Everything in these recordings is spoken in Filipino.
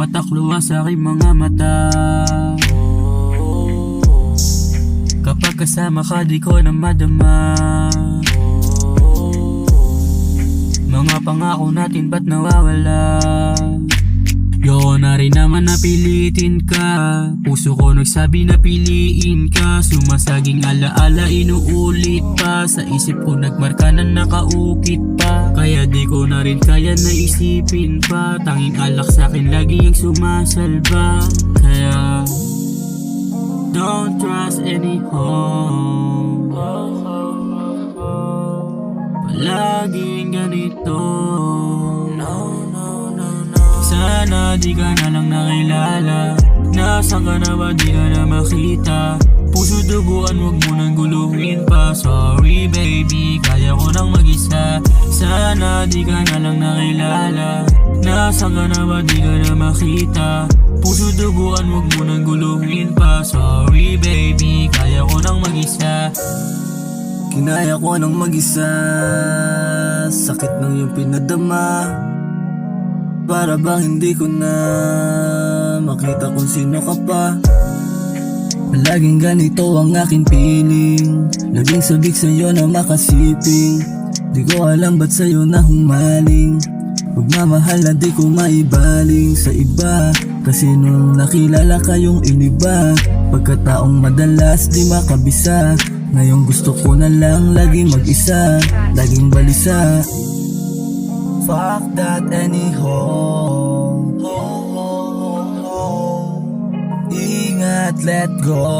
patakluwa sa aking mga mata. Kapag kasama ka di ko na madama. Mga pangako natin ba't nawawala? Yoko na rin naman napilitin ka. Puso ko nagsabi na piliin ka. Sumasaging alaala inuulit pa. Sa isip ko nagmarka na nakaukit pa. Kaya di ko na rin kaya naisipin pa. Tanging alak sa'kin lagi yung sumasalba. Kaya don't trust any home. Palaging ganito. Sana di ka na lang nakilala. Nasaan ka na ba di ka na makita? Puso duguan wag mo nang guluhin pa. Sorry baby, kaya ko nang mag-isa. Sana di ka na lang nakilala. Nasaan ka na ba di ka na makita? Puso duguan wag mo nang guluhin pa. Sorry baby, kaya ko nang mag-isa. Kinaya ko nang mag-isa. Sakit ng iyong pinadama. Para bang hindi ko na makita kung sino ka pa. Laging ganito ang aking feeling. Laging sabik sa'yo na makasiping. Di ko alam ba't sa'yo na humaling. Pagmamahal na di ko maibaling sa iba. Kasi nung nakilala kayong iniba. Pagkataong madalas di makabisa. Ngayon gusto ko na lang laging mag-isa. Laging balisa. Fuck that anyhow. Ingat, let go.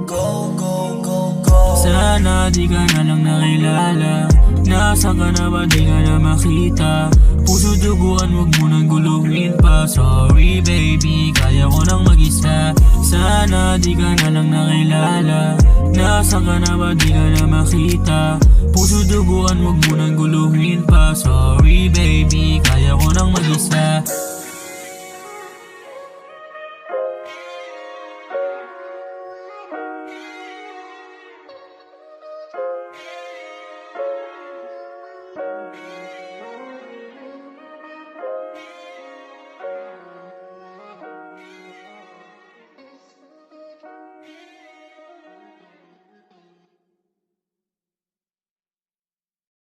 Go, go, go, go. Sana di ka na lang nakilala. Nasaan ka na ba di ka na makita? Puso duguan wag mo nang guluhin pa. Sorry baby, kaya ko nang mag-isa. Sana di ka na lang nakilala. Nasaan ka na ba di ka na makita? Puso duguan wag mo nang guluhin pa. Sorry baby, kaya ko nang mag-isa.